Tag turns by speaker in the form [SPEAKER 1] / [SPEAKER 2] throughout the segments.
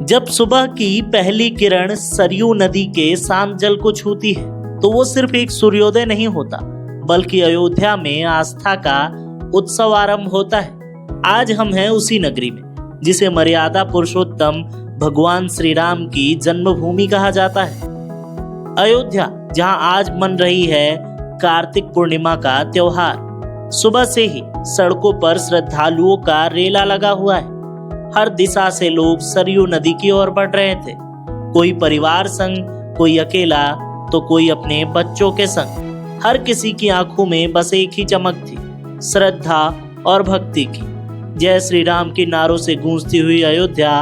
[SPEAKER 1] जब सुबह की पहली किरण सरयू नदी के शांत जल को छूती है तो वो सिर्फ एक सूर्योदय नहीं होता, बल्कि अयोध्या में आस्था का उत्सव आरंभ होता है। आज हम हैं उसी नगरी में जिसे मर्यादा पुरुषोत्तम भगवान श्री राम की जन्मभूमि कहा जाता है। अयोध्या, जहां आज मन रही है कार्तिक पूर्णिमा का त्योहार। सुबह से ही सड़कों पर श्रद्धालुओं का रेला लगा हुआ है। हर दिशा से लोग सरयू नदी की ओर बढ़ रहे थे, कोई परिवार संग, कोई अकेला, तो कोई अपने बच्चों के संग। हर किसी की आंखों में बस एक ही चमक थी, श्रद्धा और भक्ति की। जय श्री राम की नारों से गूंजती हुई अयोध्या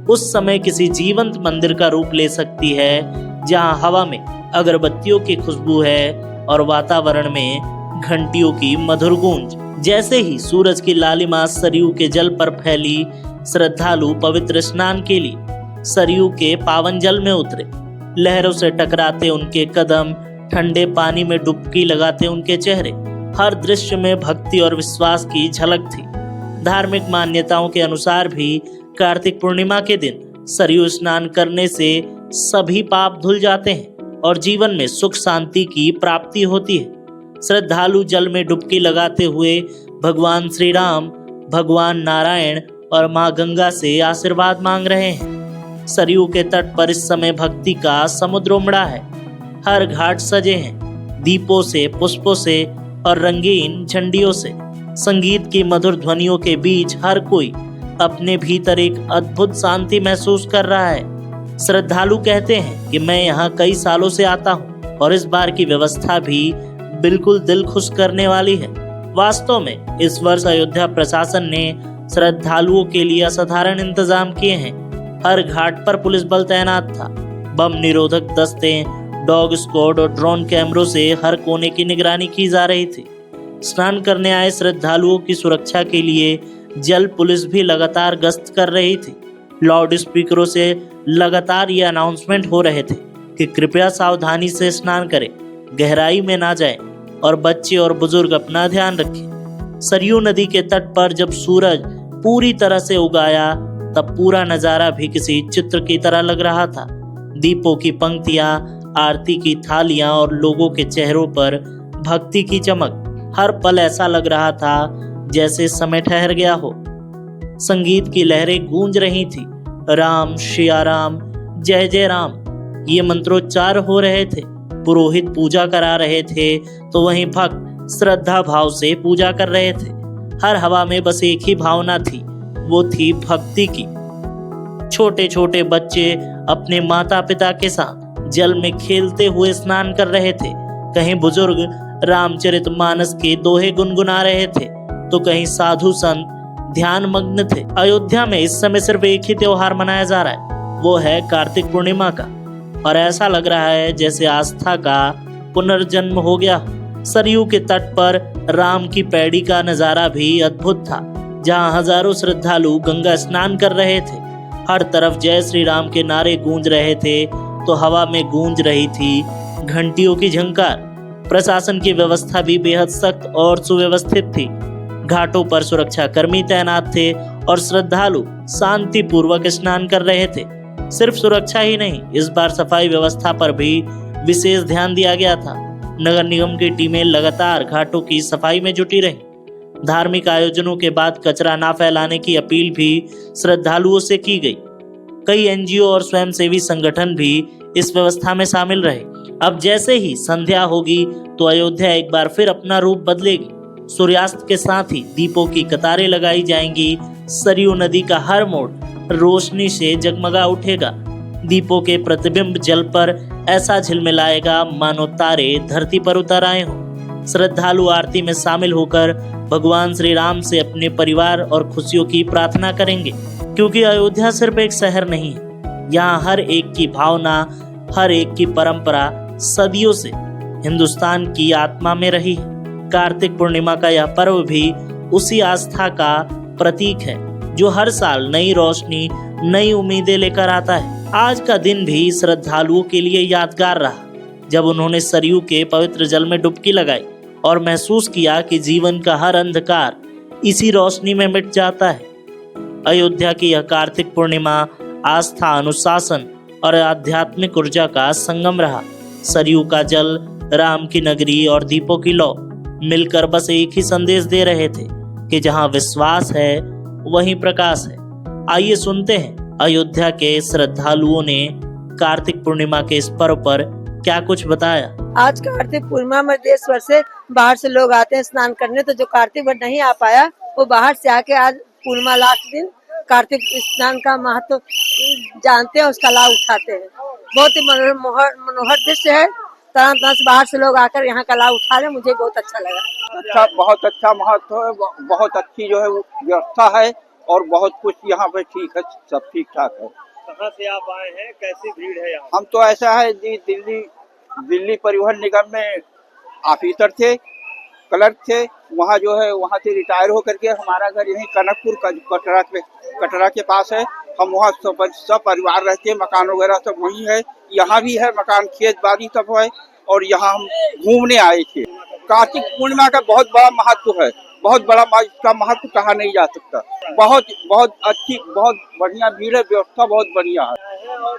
[SPEAKER 1] उस समय किसी जीवंत मंदिर का रूप ले सकती है, जहां हवा में अगरबत्तियों की खुशबू है और वातावरण में घंटियों की मधुर गूंज। जैसे ही सूरज की लालिमा सरयू के जल पर फैली, श्रद्धालु पवित्र स्नान के लिए सरयू के पावन जल में उतरे। लहरों से टकराते उनके कदम, ठंडे पानी में डुबकी लगाते उनके चेहरे, हर दृश्य में भक्ति और विश्वास की झलक थी। धार्मिक मान्यताओं के अनुसार भी कार्तिक पूर्णिमा के दिन सरयू स्नान करने से सभी पाप धुल जाते हैं और जीवन में सुख शांति की प्राप्ति होती है। श्रद्धालु जल में डुबकी लगाते हुए भगवान श्री राम, भगवान नारायण और मां गंगा से आशीर्वाद मांग रहे हैं। सरयू के तट पर इस समय भक्ति का समुद्र उमड़ा है। हर घाट सजे हैं दीपों से, पुष्पों से और रंगीन झंडियों से। संगीत की मधुर ध्वनियों के बीच हर कोई अपने भीतर एक अद्भुत शांति महसूस कर रहा है। श्रद्धालु कहते हैं कि मैं यहाँ कई सालों से आता हूँ और इस बार की व्यवस्था भी बिल्कुल दिल खुश करने वाली है। वास्तव में इस वर्ष अयोध्या प्रशासन ने श्रद्धालुओं के लिए असाधारण इंतजाम किए हैं। हर घाट पर पुलिस बल तैनात था। बम निरोधक दस्ते, डॉग स्क्वाड और ड्रोन कैमरों से हर कोने की निगरानी की जा रही थी। स्नान करने आए श्रद्धालुओं की सुरक्षा के लिए जल पुलिस भी लगातार गश्त कर रही थी। लाउड स्पीकरों से लगातार ये अनाउंसमेंट हो रहे थे कि कृपया सावधानी से स्नान करें, गहराई में ना जाएं और बच्चे और बुजुर्ग अपना ध्यान रखें। सरयू नदी के तट पर जब सूरज पूरी तरह से उगाया, तब पूरा नजारा भी किसी चित्र की तरह लग रहा था। दीपों की पंक्तियां, आरती की थालियां और लोगों के चेहरों पर भक्ति की चमक। हर पल ऐसा लग रहा था जैसे समय ठहर गया हो। संगीत की लहरें गूंज रही थी। राम शिया राम, जय जय राम, ये मंत्रोच्चार हो रहे थे। पुरोहित पूजा करा रहे थे तो वहीं भक्त श्रद्धा भाव से पूजा कर रहे थे। हर हवा में बस एक ही भावना थी, वो थी भक्ति की। छोटे छोटे बच्चे अपने माता पिता के साथ जल में खेलते हुए स्नान कर रहे थे। कहीं बुजुर्ग रामचरितमानस के दोहे गुनगुना रहे थे तो कहीं साधु संत ध्यान मग्न थे। अयोध्या में इस समय सिर्फ एक ही त्योहार मनाया जा रहा है, वो है कार्तिक पूर्णिमा का। और ऐसा लग रहा है जैसे आस्था का पुनर्जन्म हो गया। सरयू के तट पर राम की पैड़ी का नजारा भी अद्भुत था, जहां हजारों श्रद्धालु गंगा स्नान कर रहे थे। हर तरफ जय श्री राम के नारे गूंज रहे थे तो हवा में गूंज रही थी घंटियों की झंकार। प्रशासन की व्यवस्था भी बेहद सख्त और सुव्यवस्थित थी। घाटों पर सुरक्षा कर्मी तैनात थे और श्रद्धालु शांतिपूर्वक स्नान कर रहे थे। सिर्फ सुरक्षा ही नहीं, इस बार सफाई व्यवस्था पर भी विशेष ध्यान दिया गया था। नगर निगम की टीमें लगातार घाटों की सफाई में जुटी रहीं। धार्मिक आयोजनों के बाद कचरा ना फैलाने की अपील भी श्रद्धालुओं से की गई। कई एनजीओ और स्वयंसेवी संगठन भी इस व्यवस्था में शामिल रहे। अब जैसे ही संध्या होगी तो अयोध्या एक बार फिर अपना रूप बदलेगी। सूर्यास्त के साथ ही दीपों की कतारें लगाई जाएंगी। सरयू नदी का हर मोड़ रोशनी से जगमगा उठेगा। दीपों के प्रतिबिंब जल पर ऐसा झिलमिलाएगा मानो तारे धरती पर उतर आए हों। श्रद्धालु आरती में शामिल होकर भगवान श्री राम से अपने परिवार और खुशियों की प्रार्थना करेंगे, क्योंकि अयोध्या सिर्फ एक शहर नहीं है, यहाँ हर एक की भावना, हर एक की परंपरा सदियों से हिंदुस्तान की आत्मा में रही है। कार्तिक पूर्णिमा का यह पर्व भी उसी आस्था का प्रतीक है जो हर साल नई रोशनी, नई उम्मीदें लेकर आता है। आज का दिन भी श्रद्धालुओं के लिए यादगार रहा, जब उन्होंने सरयू के पवित्र जल में डुबकी लगाई और महसूस किया कि जीवन का हर अंधकार इसी रोशनी में मिट जाता है। अयोध्या की यह कार्तिक पूर्णिमा आस्था, अनुशासन और आध्यात्मिक ऊर्जा का संगम रहा। सरयू का जल, राम की नगरी और दीपों की लौ मिलकर बस एक ही संदेश दे रहे थे कि जहां विश्वास है वहीं प्रकाश है। आइए सुनते हैं अयोध्या के श्रद्धालुओं ने कार्तिक पूर्णिमा के इस पर्व पर क्या कुछ बताया।
[SPEAKER 2] आज कार्तिक पूर्णिमा में देश भर से बाहर से लोग आते हैं स्नान करने, तो जो कार्तिक भर नहीं आ पाया वो बाहर से आके आज पूर्णिमा लास्ट दिन कार्तिक स्नान का महत्व जानते हैं, उसका लाभ उठाते हैं। बहुत ही मनोहर दृश्य है। तरह तरह से बाहर से लोग आकर यहाँ का लाभ उठा रहे, मुझे बहुत अच्छा लगा।
[SPEAKER 3] बहुत अच्छा महत्व है, बहुत अच्छी जो है व्यवस्था है और बहुत कुछ यहाँ पे ठीक है, सब ठीक ठाक है।
[SPEAKER 4] कहाँ से आप आए हैं, कैसी भीड़ है यहाँ?
[SPEAKER 3] हम तो ऐसा है जी, दिल्ली परिवहन निगम में ऑफिसर थे, क्लर्क थे, वहाँ जो है वहाँ से रिटायर होकर के हमारा घर यहीं कनकपुर कटरा के पास है। हम वहाँ सब परिवार रहते हैं, मकान वगैरह सब वहीं है। यहाँ भी है मकान, खेत बाड़ी सब है और यहाँ हम घूमने आए थे। कार्तिक पूर्णिमा का बहुत बड़ा महत्व है, बहुत बड़ा, इसका महत्व कहा नहीं जा सकता। बहुत अच्छी, बहुत बढ़िया भीड़ है, व्यवस्था बहुत बढ़िया है।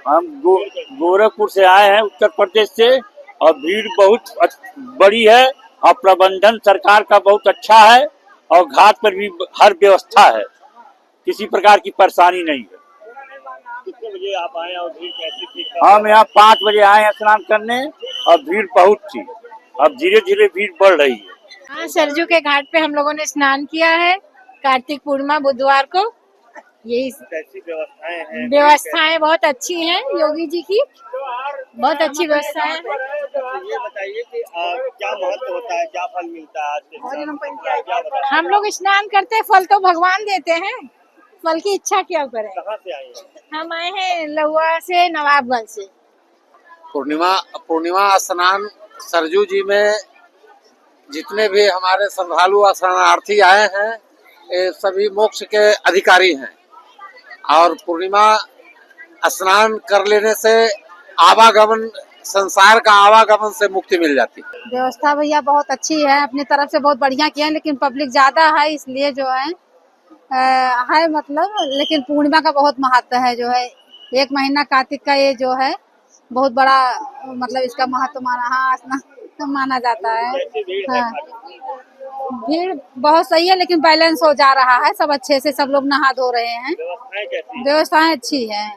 [SPEAKER 4] हम गोरखपुर से आए हैं, उत्तर प्रदेश से, और भीड़ बहुत बड़ी है और प्रबंधन सरकार का बहुत अच्छा है और घाट पर भी हर व्यवस्था है, किसी प्रकार की परेशानी नहीं है। कितने बजे आप आए और भीड़ कैसी थी? हम यहाँ 5 बजे आए हैं स्नान करने और भीड़ बहुत थी, अब धीरे धीरे भीड़ बढ़ रही है।
[SPEAKER 5] हाँ, सरजू के घाट पे हम लोगों ने स्नान किया है कार्तिक पूर्णिमा बुधवार को। यही
[SPEAKER 4] कैसी व्यवस्थाएं हैं?
[SPEAKER 5] व्यवस्थाएं बहुत अच्छी हैं, योगी जी की बहुत अच्छी व्यवस्थाएं हैं।
[SPEAKER 4] ये बताइए कि क्या महत्व होता है, क्या फल मिलता है आज के दिन?
[SPEAKER 5] हम लोग स्नान करते हैं, फल तो भगवान देते हैं, फल की इच्छा क्या करें।
[SPEAKER 4] कहाँ से आए हैं?
[SPEAKER 5] हम आए हैं लहुआ से, नवाबगंज से।
[SPEAKER 6] पूर्णिमा स्नान सरजू जी में जितने भी हमारे श्रद्धालु शरणार्थी आए हैं, ये सभी मोक्ष के अधिकारी हैं और पूर्णिमा स्नान कर लेने से आवागमन, संसार का आवागमन से मुक्ति मिल जाती है।
[SPEAKER 5] व्यवस्था भैया बहुत अच्छी है, अपनी तरफ से बहुत बढ़िया किया है, लेकिन पब्लिक ज्यादा है इसलिए जो है मतलब, लेकिन पूर्णिमा का बहुत महत्व है। जो है 1 महीना कार्तिक का ये जो है बहुत बड़ा मतलब इसका महत्व माना जाता है। हाँ, भीड़ बहुत सही है, लेकिन बैलेंस हो जा रहा है, सब अच्छे से सब लोग नहा धो रहे हैं।
[SPEAKER 4] व्यवस्थाएं कैसी?
[SPEAKER 5] व्यवस्थाएं अच्छी है।